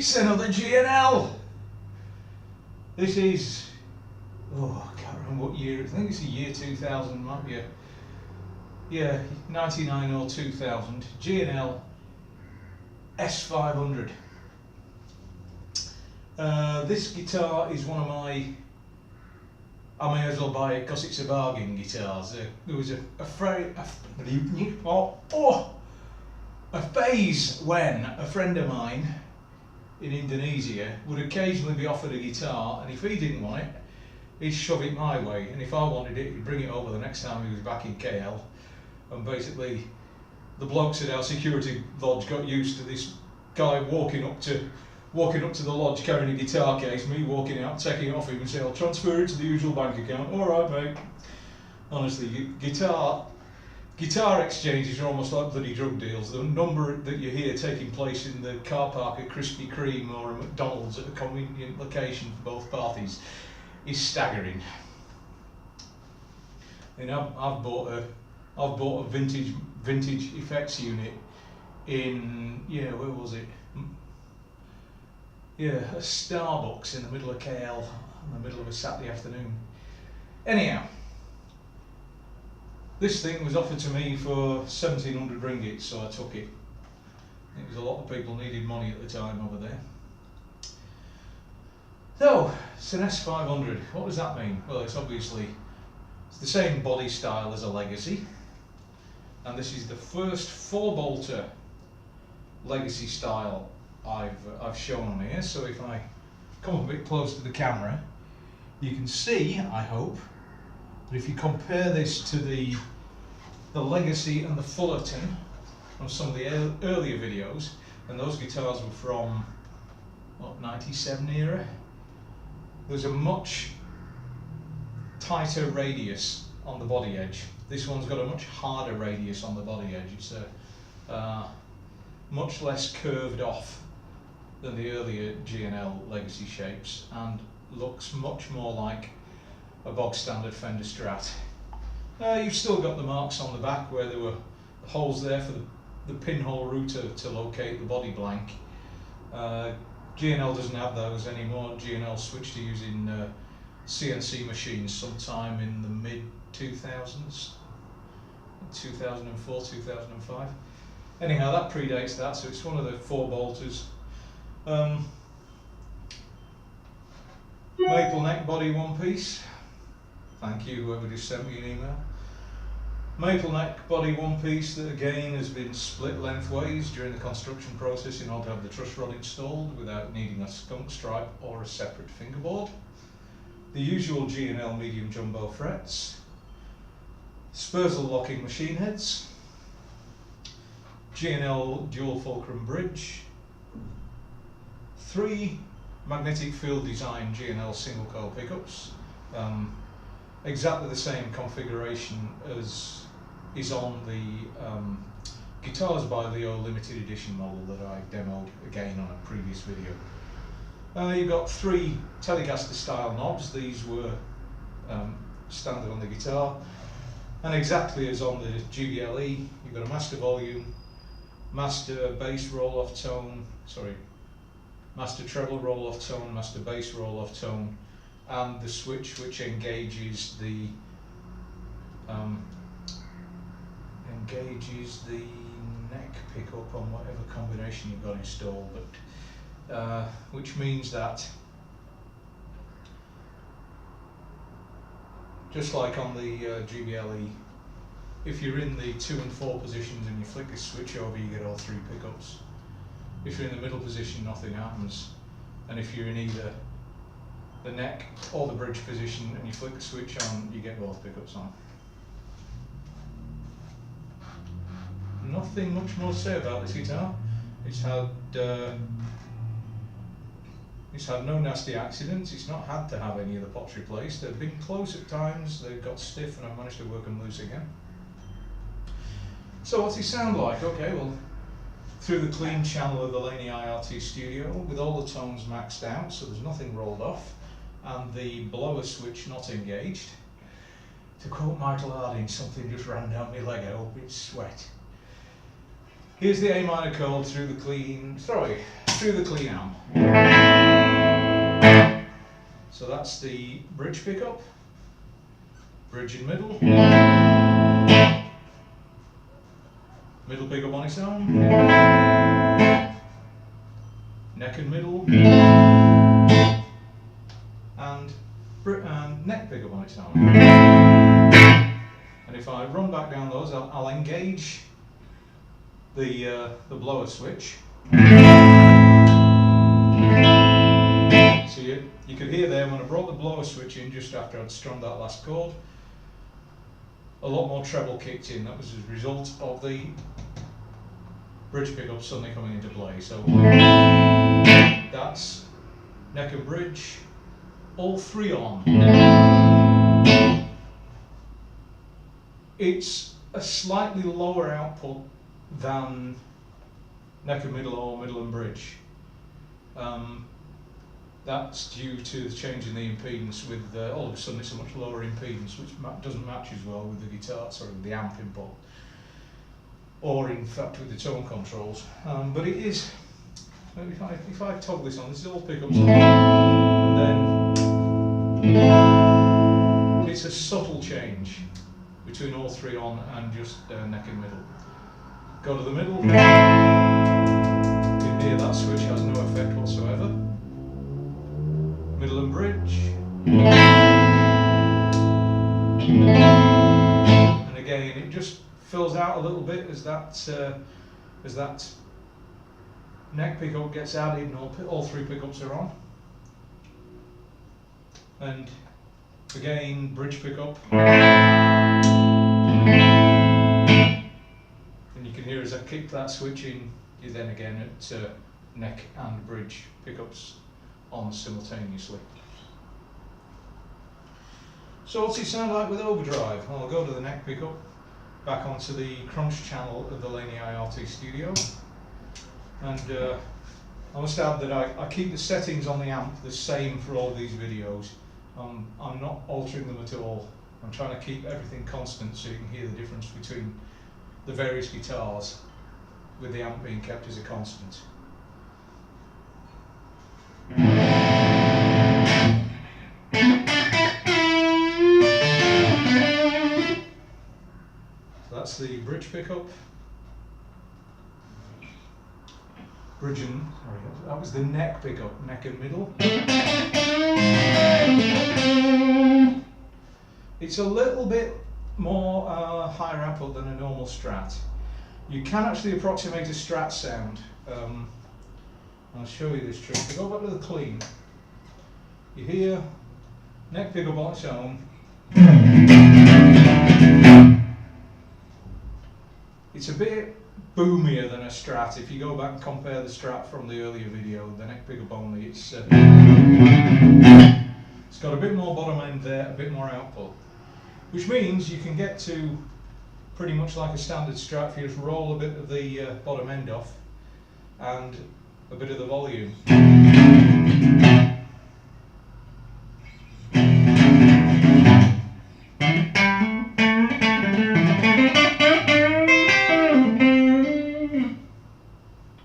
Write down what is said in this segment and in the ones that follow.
It's another G&L. This is, oh, I can't remember what year. I think it's the year 2000, might be yeah, 99 or 2000. G&L S-500. This guitar is one of my, I may as well buy it because it's a bargain guitars. There was a phase when a friend of mine in Indonesia would occasionally be offered a guitar, and if he didn't want it, he'd shove it my way, and if I wanted it, he'd bring it over the next time he was back in KL. And basically the blokes at our security lodge got used to this guy walking up to the lodge carrying a guitar case, me walking out, taking it off him and saying, I'll transfer it to the usual bank account. Alright mate. Honestly, guitar exchanges are almost like bloody drug deals. The number that you hear taking place in the car park at Krispy Kreme or a McDonald's at a convenient location for both parties is staggering. And I've bought a vintage effects unit in, yeah, where was it? Yeah, a Starbucks in the middle of KL, in the middle of a Saturday afternoon. Anyhow, this thing was offered to me for 1700 ringgit, so I took it. It was a lot of people needed money at the time over there. So, it's an S-500. What does that mean? Well, it's the same body style as a Legacy, and this is the first 4-bolter Legacy style I've shown on here. So if I come up a bit close to the camera, you can see, I hope, that if you compare this to the Legacy and the Fullerton from some of the earlier videos, and those guitars were from what, 97 era, there's a much tighter radius on the body edge. This one's got a much harder radius on the body edge. It's much less curved off than the earlier G&L Legacy shapes, and looks much more like a bog standard Fender Strat. You've still got the marks on the back where there were holes there for the pinhole router to locate the body blank. G&L doesn't have those anymore. G&L switched to using CNC machines sometime in the mid-2000s, 2004, 2005. Anyhow, that predates that, so it's one of the 4-bolters. Maple neck body one piece. Thank you, whoever just sent me an email. Maple neck body one piece that again has been split lengthways during the construction process in order to have the truss rod installed without needing a skunk stripe or a separate fingerboard. The usual G&L medium jumbo frets. Spursel locking machine heads. G&L dual fulcrum bridge. 3 magnetic field design G&L single coil pickups. Exactly the same configuration as is on the Guitars by Leo limited edition model that I demoed again on a previous video. You've got 3 Telecaster style knobs. These were standard on the guitar, and exactly as on the GBLE, you've got a master volume, master bass roll-off tone, master treble roll-off tone, master bass roll-off tone, and the switch which engages the neck pickup on whatever combination you've got installed, but which means that, just like on the GBLE, if you're in the 2 and 4 positions and you flick this switch over, you get all 3 pickups. If you're in the middle position, nothing happens, and if you're in either the neck or the bridge position and you flick the switch on, you get both pickups on. Nothing much more to say about this guitar. It's had no nasty accidents. It's not had to have any of the pots replaced. They've been close at times, they've got stiff, and I've managed to work them loose again. So what's it sound like? Okay, well, through the clean channel of the Laney IRT Studio, with all the tones maxed out, so there's nothing rolled off, and the blower switch not engaged. To quote Michael Harding, something just ran down my leg, I hope it's sweat. Here's the A minor chord through the clean, through the clean amp. So that's the bridge pickup, bridge in middle, middle pickup on its own, neck and middle, and neck pickup on its own. And if I run back down those, I'll engage the blower switch. So you could hear there when I brought the blower switch in just after I'd strummed that last chord, a lot more treble kicked in. That was as a result of the bridge pickup suddenly coming into play. So that's neck and bridge, all three on. It's a slightly lower output than neck and middle or middle and bridge. That's due to the change in the impedance with all of a sudden it's a much lower impedance, which doesn't match as well with the guitar, sorry, with the amp input, or in fact with the tone controls. But it is, if I toggle this on, this is all pickups on, and then it's a subtle change between all three on and just neck and middle. Go to the middle, you can hear that switch has no effect whatsoever. Middle and bridge, and again it just fills out a little bit as that neck pickup gets added and all three pickups are on. And again, bridge pickup, and you can hear as I kick that switch in, you then again at neck and bridge pickups on simultaneously. So what's it sound like with overdrive? Well, I'll go to the neck pickup, back onto the crunch channel of the Laney IRT Studio, and I must add that I keep the settings on the amp the same for all of these videos. I'm not altering them at all. I'm trying to keep everything constant so you can hear the difference between the various guitars with the amp being kept as a constant. So that's the bridge pickup. Bridge and, sorry, that was the neck pickup, neck and middle. It's a little bit more higher output than a normal Strat. You can actually approximate a Strat sound. I'll show you this trick. If I go back to the clean, you hear neck pickup on its own. It's a bit boomier than a Strat. If you go back and compare the Strat from the earlier video, the neck pickup only, it's got a bit more bottom end there, a bit more output, which means you can get to pretty much like a standard Strat if you just roll a bit of the bottom end off and a bit of the volume. And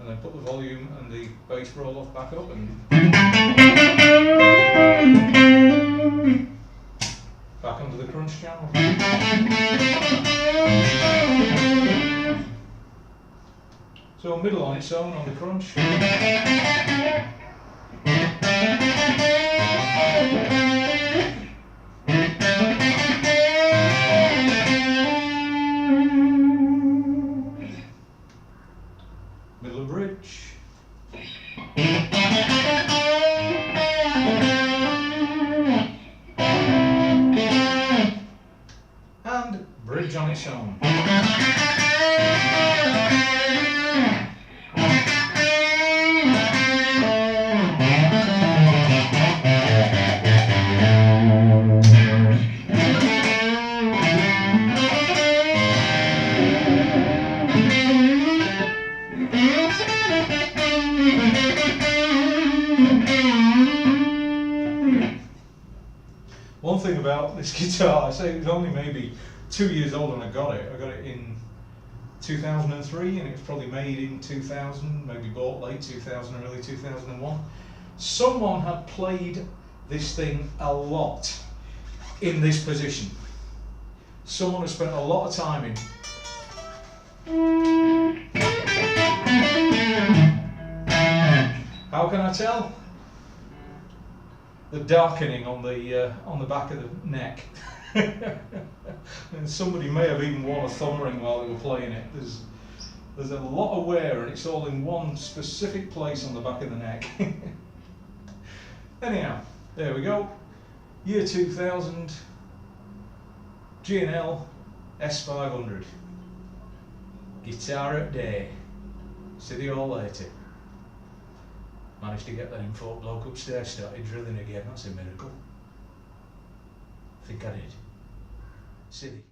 then put the volume and the bass roll off back up and back onto the crunch channel. So middle on its own on the crunch. Middle and bridge. And bridge on its own. One thing about this guitar, I say it was only maybe 2 years old when I got it. I got it in 2003, and it was probably made in 2000, maybe bought late 2000 or early 2001. Someone had played this thing a lot in this position. Someone has spent a lot of time in. How can I tell? The darkening on the back of the neck. And somebody may have even worn a thumb ring while they were playing it. There's a lot of wear, and it's all in one specific place on the back of the neck. Anyhow, there we go. Year 2000, G&L S-500. Guitar at day. See you all later. Managed to get that info bloke upstairs started drilling again. That's a miracle. I think I did. Silly.